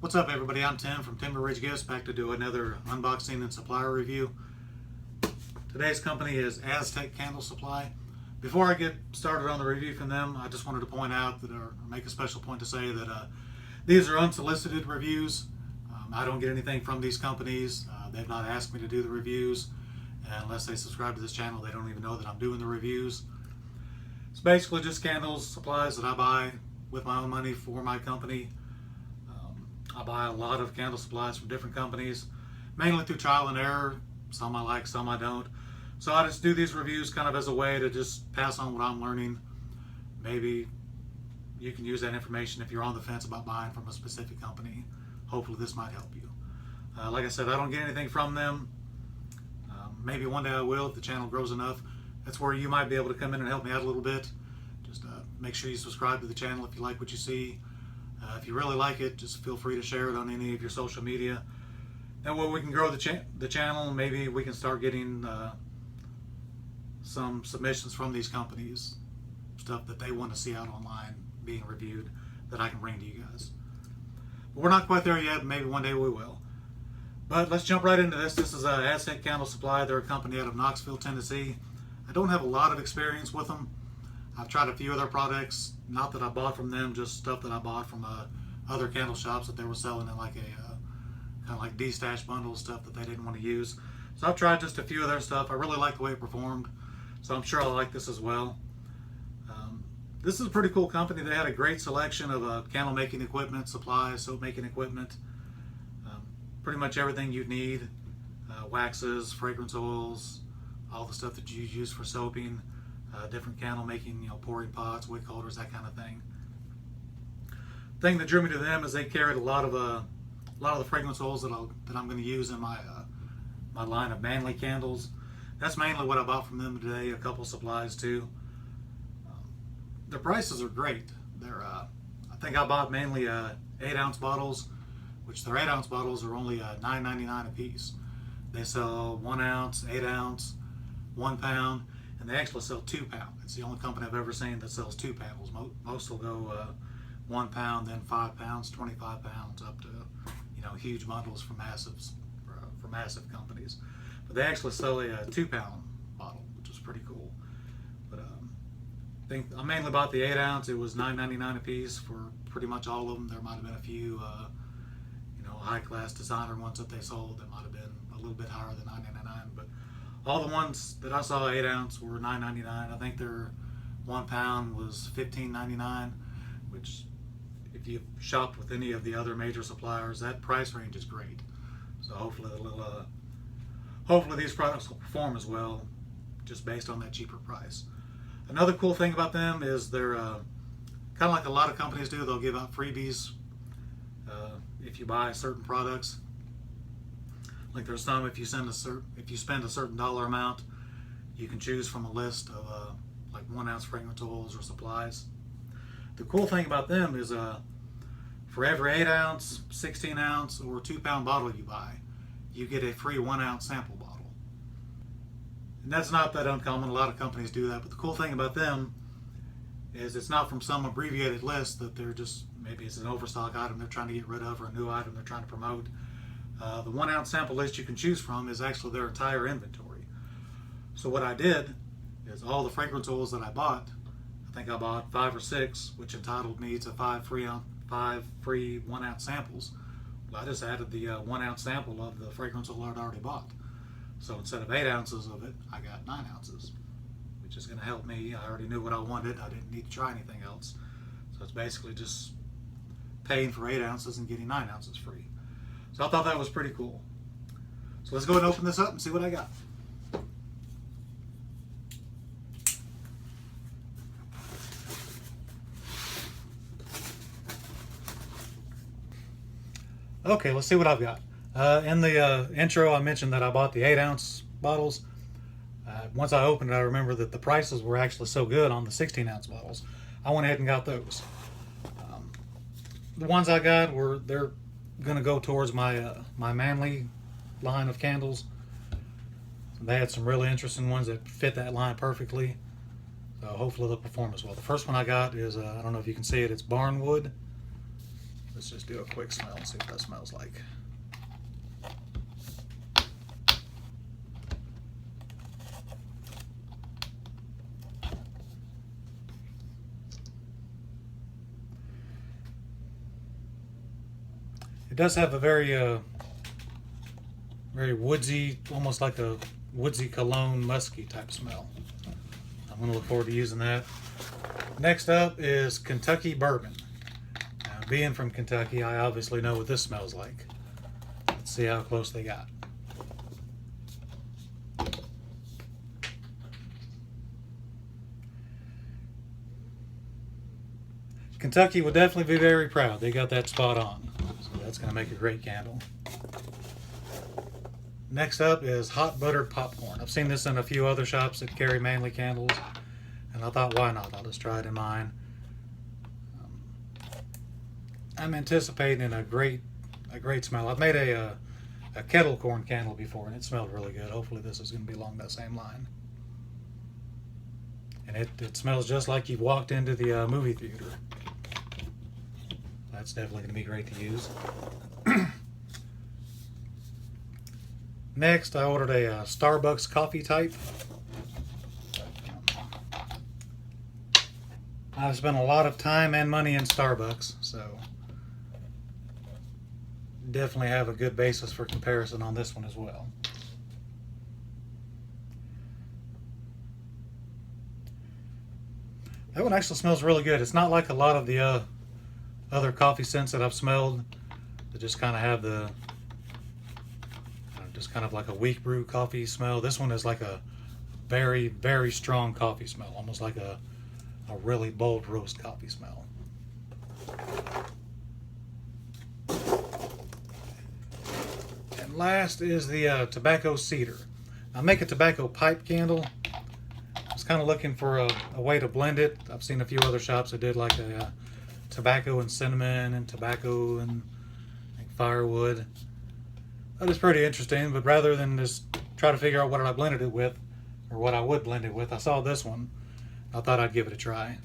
What's up, everybody? I'm Tim from Timber Ridge Gifts, back to do another unboxing and supplier review. Today's company is Aztec Candle Supply. Before I get started on the review from them, I just wanted to point out that, or make a special point to say that these are unsolicited reviews. I don't get anything from these companies. They've not asked me to do the reviews. And unless they subscribe to this channel, they don't even know that I'm doing the reviews. It's basically just candles, supplies that I buy with my own money for my company. I buy a lot of candle supplies from different companies, mainly through trial and error. Some I like, some I don't. So I just do these reviews kind of as a way to just pass on what I'm learning. Maybe you can use that information if you're on the fence about buying from a specific company. Hopefully this might help you. Like I said, I don't get anything from them. Maybe one day I will if the channel grows enough. That's where you might be able to come in and help me out a little bit. Just make sure you subscribe to the channel if you like what you see. If you really like it, just feel free to share it on any of your social media. That way we can grow the channel. Maybe we can start getting some submissions from these companies, stuff that they want to see out online being reviewed that I can bring to you guys. But we're not quite there yet. Maybe one day we will. But let's jump right into this. This is Aztec Candle Supply. They're a company out of Knoxville, Tennessee. I don't have a lot of experience with them. I've tried a few of their products, not that I bought from them, just stuff that I bought from other candle shops that they were selling in like a kind of like de-stash bundle stuff that they didn't want to use. So I've tried just a few of their stuff. I really like the way it performed, so I'm sure I'll like this as well. This is a pretty cool company. They had a great selection of candle making equipment, supplies, soap making equipment, pretty much everything you'd need, waxes, fragrance oils, all the stuff that you use for soaping. Different candle making, pouring pots, wick holders, that kind of thing. The thing that drew me to them is they carried a lot of the fragrance oils that I'm going to use in my my line of manly candles. That's mainly what I bought from them today. A couple supplies too. Their prices are great. They're I think I bought mainly 8-ounce bottles, which their 8-ounce bottles are only $9.99 a piece. They sell 1 ounce, 8 ounce, 1 pound. And they actually sell 2 pound. It's the only company I've ever seen that sells 2 pounds. Most will go 1 pound, then 5 pounds, 25 pounds, up to huge bundles for massive companies. But they actually sell a 2 pound bottle, which is pretty cool. But I think I mainly bought the 8 ounce. It was $9.99 a piece for pretty much all of them. There might have been a few high class designer ones that they sold that might have been a little bit higher than $9.99, but all the ones that I saw 8 ounce were $9.99. I think their 1 pound was $15.99, which if you've shopped with any of the other major suppliers, that price range is great. So hopefully these products will perform as well, just based on that cheaper price. Another cool thing about them is they're kind of like a lot of companies do. They'll give out freebies if you buy certain products. Like there's some, if you spend a certain dollar amount, you can choose from a list of like 1 ounce fragrance oils or supplies. The cool thing about them is for every 8 ounce, 16 ounce, or 2 pound bottle you buy, you get a free 1 ounce sample bottle. And that's not that uncommon. A lot of companies do that. But the cool thing about them is it's not from some abbreviated list that they're just, maybe it's an overstock item they're trying to get rid of or a new item they're trying to promote. The 1 ounce sample list you can choose from is actually their entire inventory. So what I did is all the fragrance oils that I bought, I think I bought 5 or 6, which entitled me to 5 free 1 ounce samples. Well, I just added the 1 ounce sample of the fragrance oil I'd already bought. So instead of 8 ounces of it, I got 9 ounces, which is going to help me. I already knew what I wanted. I didn't need to try anything else. So it's basically just paying for 8 ounces and getting 9 ounces free. So I thought that was pretty cool. So let's go ahead and open this up and see what I got. Okay, let's see what I've got. In the intro, I mentioned that I bought the 8 ounce bottles. Once I opened it, I remember that the prices were actually so good on the 16 ounce bottles. I went ahead and got those. The ones I got they're going to go towards my my manly line of candles. They had some really interesting ones that fit that line perfectly. So hopefully they'll perform as well. The first one I got is, I don't know if you can see it, it's Barnwood. Let's just do a quick smell and see what that smells like. It does have a very woodsy, almost like a woodsy cologne, musky type smell. I'm going to look forward to using that. Next up is Kentucky Bourbon. Now, being from Kentucky, I obviously know what this smells like. Let's see how close they got. Kentucky would definitely be very proud. They got that spot on. So that's going to make a great candle. Next up is Hot Buttered Popcorn. I've seen this in a few other shops that carry Manly candles, and I thought, why not? I'll just try it in mine. I'm anticipating a great smell. I've made a kettle corn candle before, and it smelled really good. Hopefully this is going to be along that same line. And it smells just like you've walked into the movie theater. That's definitely going to be great to use. Next, I ordered a Starbucks coffee type. I've spent a lot of time and money in Starbucks, so definitely have a good basis for comparison on this one as well. That one actually smells really good. It's not like a lot of the other coffee scents that I've smelled that just kind of have the just kind of like a weak brew coffee smell. This one is like a very, very strong coffee smell, almost like a really bold roast coffee smell. And last is the tobacco cedar. I make a tobacco pipe candle. I was kind of looking for a way to blend it. I've seen a few other shops that did like a tobacco and cinnamon and tobacco and like firewood. That was pretty interesting, but rather than just try to figure out what I blended it with, or what I would blend it with, I saw this one. I thought I'd give it a try.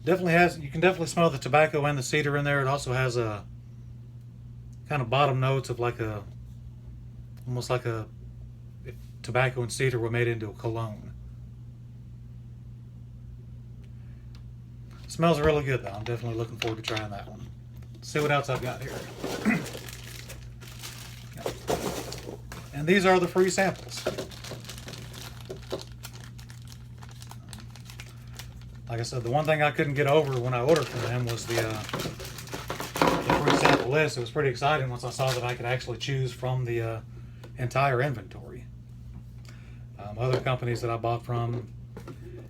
Definitely has, you can definitely smell the tobacco and the cedar in there. It also has a kind of bottom notes of like a, almost like a, if tobacco and cedar were made into a cologne. Smells really good though. I'm definitely looking forward to trying that one. Let's see what else I've got here. And these are the free samples. Like I said, the one thing I couldn't get over when I ordered from them was the free sample list. It was pretty exciting once I saw that I could actually choose from the entire inventory. Other companies that I bought from,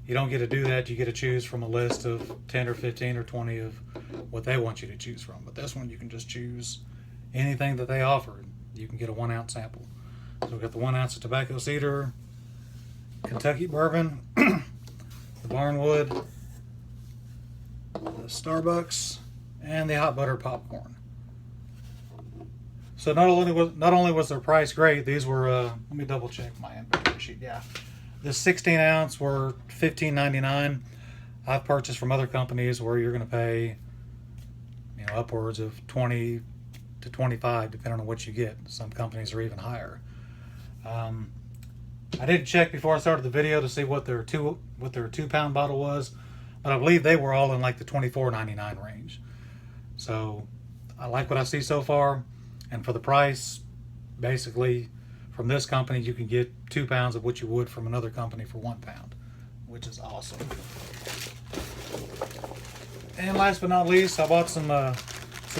you don't get to do that. You get to choose from a list of 10 or 15 or 20 of what they want you to choose from. But this one, you can just choose anything that they offer. You can get a 1 ounce sample. So we've got the 1 ounce of tobacco cedar, Kentucky bourbon, the Barnwood, the Starbucks, and the hot butter popcorn. So not only was their price great, these were let me double check my inventory sheet. Yeah. This 16 ounce were $15.99. I've purchased from other companies where you're going to pay, upwards of $20 to $25, depending on what you get. Some companies are even higher. I did check before I started the video to see what their 2 pound bottle was, but I believe they were all in like the $24.99 range. So I like what I see so far, and for the price, basically, from this company, you can get 2 pounds of what you would from another company for 1 pound, which is awesome. And last but not least, I bought some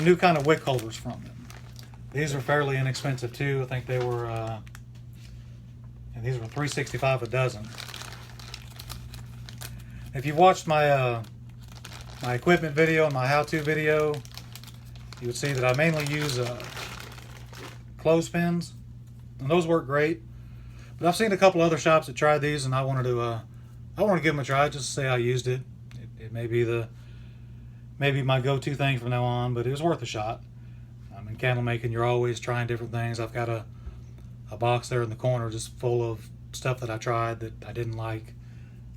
new kind of wick holders from them. These are fairly inexpensive too. I think they were, and these were $3.65 a dozen. If you watched my my equipment video and my how-to video, you would see that I mainly use clothespins. And those work great, but I've seen a couple other shops that tried these, and I wanted to give them a try just to say I used it. It may be maybe my go-to thing from now on, but it was worth a shot. In candle making, you're always trying different things. I've got a box there in the corner just full of stuff that I tried that I didn't like.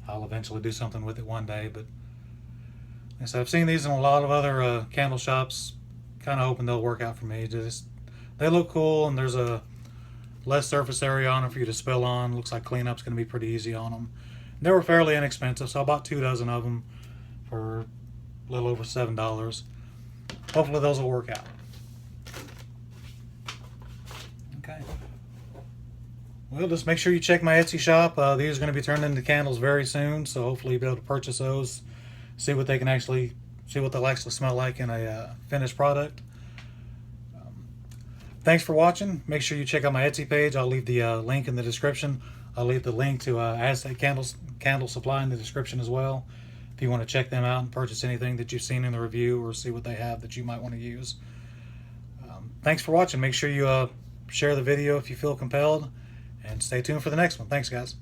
I'll eventually do something with it one day. But like I said, I've seen these in a lot of other candle shops. Kind of hoping they'll work out for me. They look cool, and there's a less surface area on them for you to spill on. Looks like cleanup's going to be pretty easy on them. They were fairly inexpensive, so I bought 2 dozen of them for a little over $7. Hopefully those will work out. Okay. Well, just make sure you check my Etsy shop. These are going to be turned into candles very soon, so hopefully you'll be able to purchase those. See what they'll actually smell like in a finished product. Thanks for watching. Make sure you check out my Etsy page. I'll leave the link in the description. I'll leave the link to Aztec Candle Supply in the description as well, if you want to check them out and purchase anything that you've seen in the review or see what they have that you might want to use. Thanks for watching. Make sure you share the video if you feel compelled, and stay tuned for the next one. Thanks, guys.